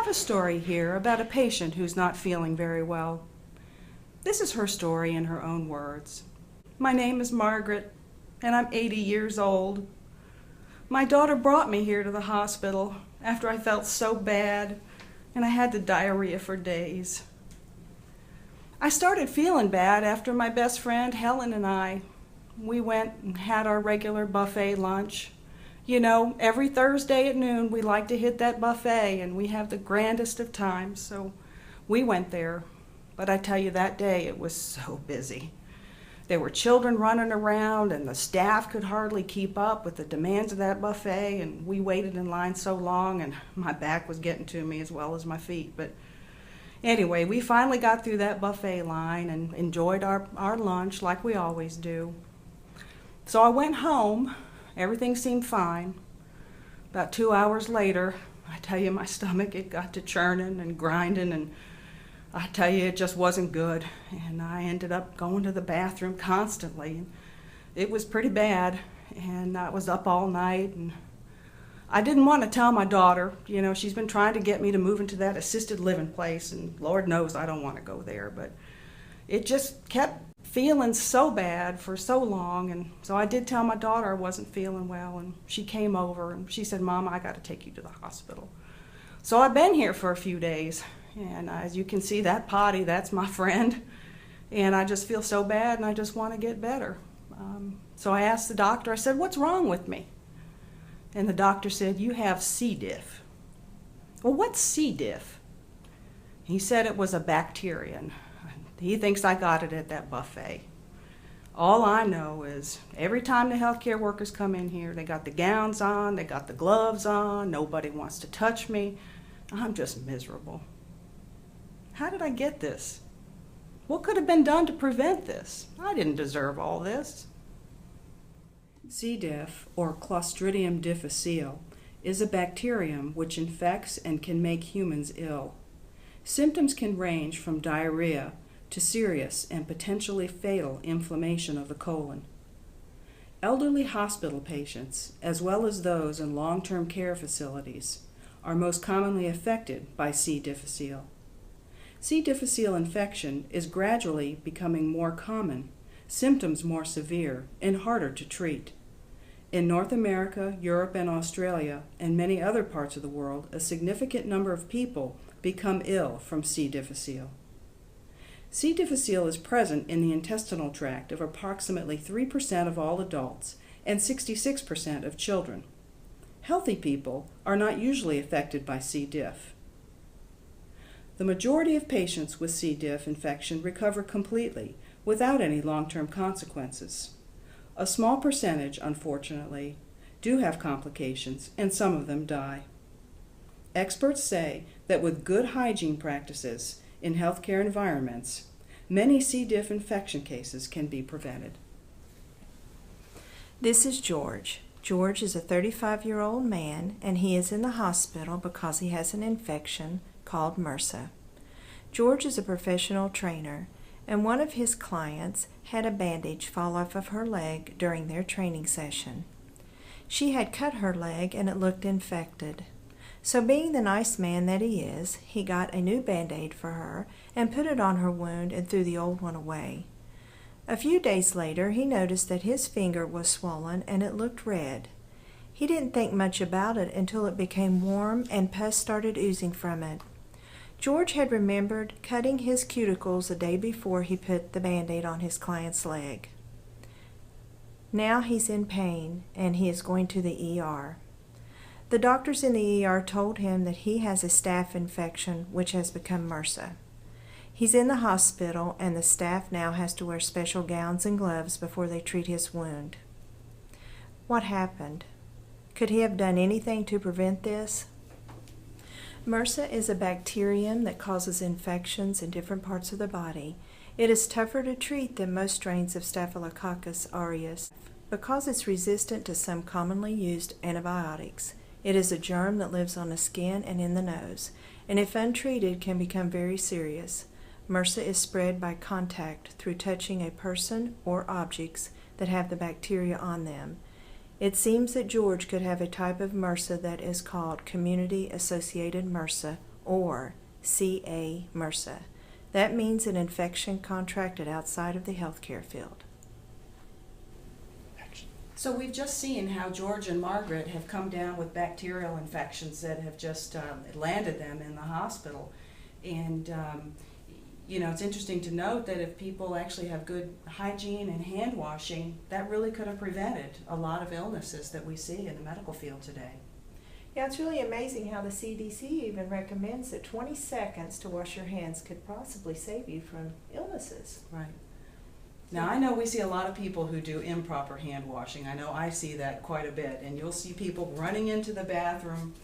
have a story here about a patient who's not feeling very well. This is her story in her own words. My name is Margaret, and I'm 80 years old. My daughter brought me here to the hospital after I felt so bad, and I had the diarrhea for days. I started feeling bad after my best friend Helen and we went and had our regular buffet lunch. You know, every Thursday at noon we like to hit that buffet and we have the grandest of times, so we went there. But I tell you, that day it was so busy. There were children running around and the staff could hardly keep up with the demands of that buffet, and we waited in line so long and my back was getting to me as well as my feet. But anyway, we finally got through that buffet line and enjoyed our lunch like we always do. So I went home. Everything seemed fine. About 2 hours later, I tell you, my stomach, it got to churning and grinding, and I tell you, it just wasn't good. And I ended up going to the bathroom constantly. It was pretty bad, and I was up all night, and I didn't want to tell my daughter. You know, she's been trying to get me to move into that assisted living place, and Lord knows I don't want to go there, but it just kept feeling so bad for so long. And so I did tell my daughter I wasn't feeling well, and she came over and she said, "Mama, I got to take you to the hospital." So I've been here for a few days, and as you can see, that potty, that's my friend, and I just feel so bad and I just want to get better. So I asked the doctor, I said, "What's wrong with me?" And the doctor said, "You have C. diff." Well, what's C. diff? He said it was a bacterium. He thinks I got it at that buffet. All I know is every time the healthcare workers come in here, they got the gowns on, they got the gloves on, nobody wants to touch me. I'm just miserable. How did I get this? What could have been done to prevent this? I didn't deserve all this. C. diff, or Clostridium difficile, is a bacterium which infects and can make humans ill. Symptoms can range from diarrhea to serious and potentially fatal inflammation of the colon. Elderly hospital patients, as well as those in long-term care facilities, are most commonly affected by C. difficile. C. difficile infection is gradually becoming more common, symptoms more severe, and harder to treat. In North America, Europe, and Australia, and many other parts of the world, a significant number of people become ill from C. difficile. C. difficile is present in the intestinal tract of approximately 3% of all adults and 66% of children. Healthy people are not usually affected by C. diff. The majority of patients with C. diff infection recover completely without any long-term consequences. A small percentage, unfortunately, do have complications, and some of them die. Experts say that with good hygiene practices in healthcare environments, many C. diff infection cases can be prevented. This is George. George is a 35-year-old man, and he is in the hospital because he has an infection called MRSA. George is a professional trainer, and one of his clients had a bandage fall off of her leg during their training session. She had cut her leg and it looked infected. So being the nice man that he is, he got a new Band-Aid for her and put it on her wound and threw the old one away. A few days later, he noticed that his finger was swollen and it looked red. He didn't think much about it until it became warm and pus started oozing from it. George had remembered cutting his cuticles the day before he put the Band-Aid on his client's leg. Now he's in pain and he is going to the ER. The doctors in the ER told him that he has a staph infection which has become MRSA. He's in the hospital and the staff now has to wear special gowns and gloves before they treat his wound. What happened? Could he have done anything to prevent this? MRSA is a bacterium that causes infections in different parts of the body. It is tougher to treat than most strains of Staphylococcus aureus because it's resistant to some commonly used antibiotics. It is a germ that lives on the skin and in the nose, and if untreated can become very serious. MRSA is spread by contact through touching a person or objects that have the bacteria on them. It seems that George could have a type of MRSA that is called community-associated MRSA, or CA MRSA. That means an infection contracted outside of the healthcare field. So we've just seen how George and Margaret have come down with bacterial infections that have just landed them in the hospital. And it's interesting to note that if people actually have good hygiene and hand washing, that really could have prevented a lot of illnesses that we see in the medical field today. Yeah, it's really amazing how the CDC even recommends that 20 seconds to wash your hands could possibly save you from illnesses. Right. Now, I know we see a lot of people who do improper hand washing. I know I see that quite a bit. And you'll see people running into the bathroom.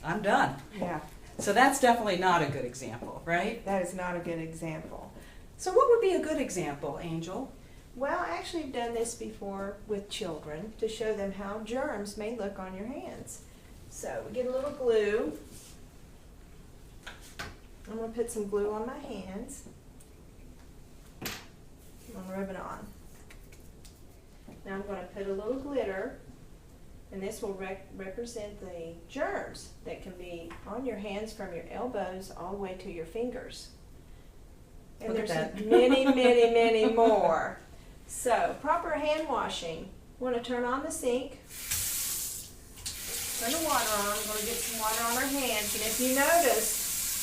I'm done. Yeah. So that's definitely not a good example, right? That is not a good example. So what would be a good example, Angel? Well, I actually have done this before with children to show them how germs may look on your hands. So we get a little glue. I'm going to put some glue on my hands. I'm going to rub it on. Now I'm going to put a little glitter, and this will represent the germs that can be on your hands from your elbows all the way to your fingers. And Look there's at that. many, many, many more. So, proper hand washing. We want to turn on the sink. Turn the water on. We're going to get some water on our hands. And if you notice,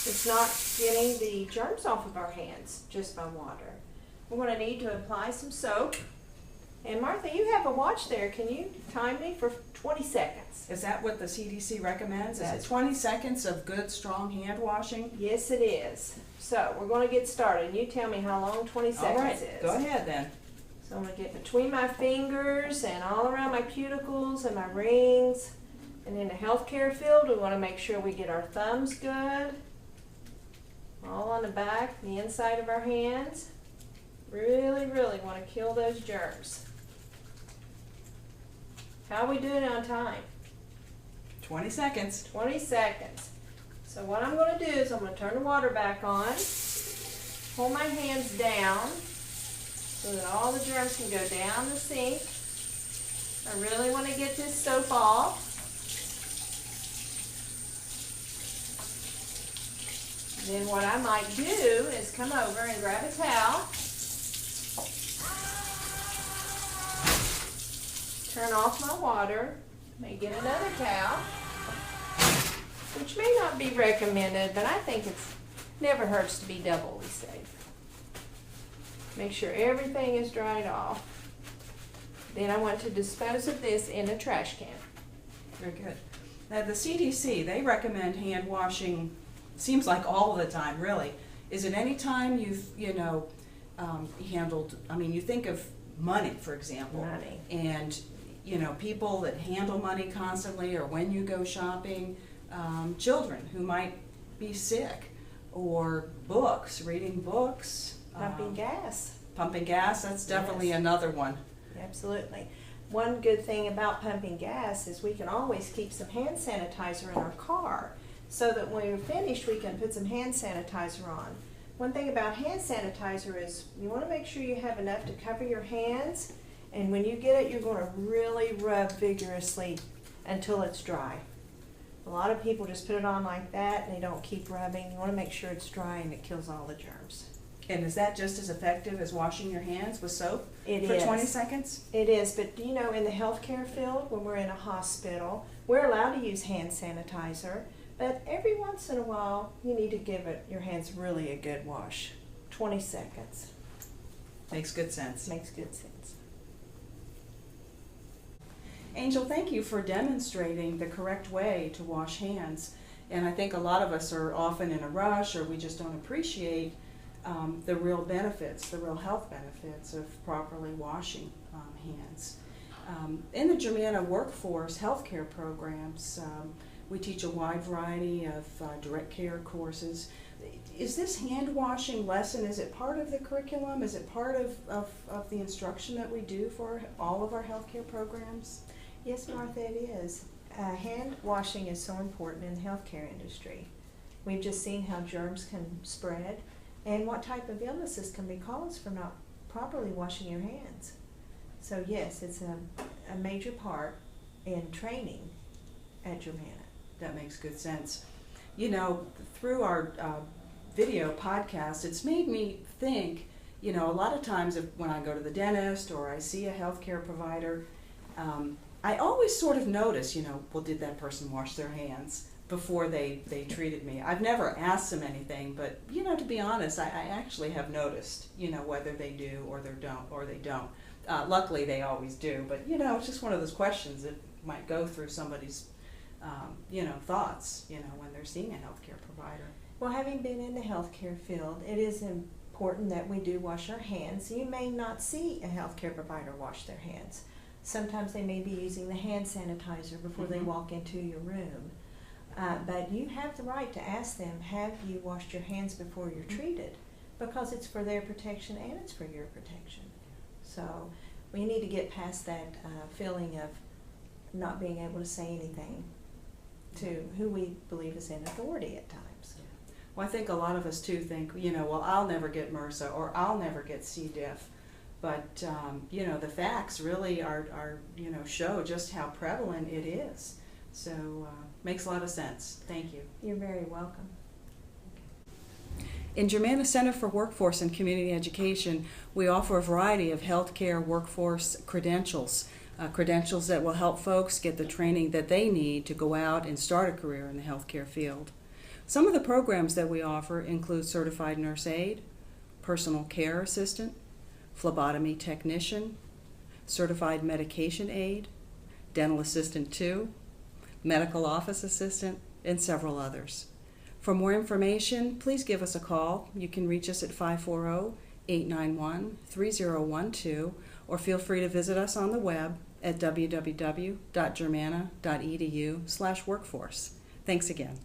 it's not getting the germs off of our hands just by water. We're going to need to apply some soap. And Martha, you have a watch there. Can you time me for 20 seconds? Is that what the CDC recommends? Is That's- it 20 seconds of good, strong hand washing? Yes, it is. So, we're going to get started. You tell me how long 20 All seconds right, is. go ahead then. So I'm going to get between my fingers and all around my cuticles and my rings. And in the healthcare field, we want to make sure we get our thumbs good. All on the back, the inside of our hands. Really, really want to kill those germs. How are we doing on time? 20 seconds. 20 seconds. So what I'm going to do is I'm going to turn the water back on. Hold my hands down so that all the germs can go down the sink. I really want to get this soap off. Then what I might do is come over and grab a towel. Turn off my water. May get another towel, which may not be recommended, but I think it's never hurts to be doubly safe. Make sure everything is dried off. Then I want to dispose of this in a trash can. Very good. Now the CDC, they recommend hand washing, seems like all the time, really. Is it any time you've, handled, you think of money, for example. Money. And, people that handle money constantly, or when you go shopping, children who might be sick, or books, reading books. Pumping gas. Pumping gas, that's definitely Yes. another one. Absolutely. One good thing about pumping gas is we can always keep some hand sanitizer in our car so that when we're finished we can put some hand sanitizer on. One thing about hand sanitizer is you want to make sure you have enough to cover your hands, and when you get it you're going to really rub vigorously until it's dry. A lot of people just put it on like that and they don't keep rubbing. You want to make sure it's dry and it kills all the germs. And is that just as effective as washing your hands with soap It for is. 20 seconds? It is, but in the healthcare field, when we're in a hospital, we're allowed to use hand sanitizer, but every once in a while, you need to give your hands really a good wash. 20 seconds. Makes good sense. Makes good sense. Angel, thank you for demonstrating the correct way to wash hands. And I think a lot of us are often in a rush, or we just don't appreciate the real benefits, the real health benefits of properly washing hands. In the Germana Workforce healthcare programs, we teach a wide variety of direct care courses. Is this hand washing lesson, is it part of the curriculum? Is it part of the instruction that we do for all of our healthcare programs? Yes, Martha, it is. Hand washing is so important in the healthcare industry. We've just seen how germs can spread and what type of illnesses can be caused from not properly washing your hands. So yes, it's a major part in training at Germanna. That makes good sense. You know, through our video podcast, it's made me think, you know, a lot of times when I go to the dentist or I see a healthcare provider, I always sort of notice, you know, well, did that person wash their hands before they treated me? I've never asked them anything, but, you know, to be honest, I actually have noticed, you know, whether they do or they don't. Luckily, they always do, but, you know, it's just one of those questions that might go through somebody's, you know, thoughts, you know, when they're seeing a healthcare provider. Well, having been in the healthcare field, it is important that we do wash our hands. You may not see a healthcare provider wash their hands. Sometimes they may be using the hand sanitizer before they walk into your room. But you have the right to ask them, have you washed your hands before you're treated? Because it's for their protection and it's for your protection. So we need to get past that feeling of not being able to say anything to who we believe is in authority at times. Well, I think a lot of us too think, you know, well, I'll never get MRSA or I'll never get C. diff. But, you know, the facts really are, you know, show just how prevalent it is. So, makes a lot of sense. Thank you. You're very welcome. In Germanna Center for Workforce and Community Education, we offer a variety of healthcare workforce credentials, credentials that will help folks get the training that they need to go out and start a career in the healthcare field. Some of the programs that we offer include Certified Nurse Aide, Personal Care Assistant, Phlebotomy Technician, Certified Medication Aide, Dental Assistant 2, Medical Office Assistant, and several others. For more information, please give us a call. You can reach us at 540-891-3012, or feel free to visit us on the web at www.germanna.edu/workforce. Thanks again.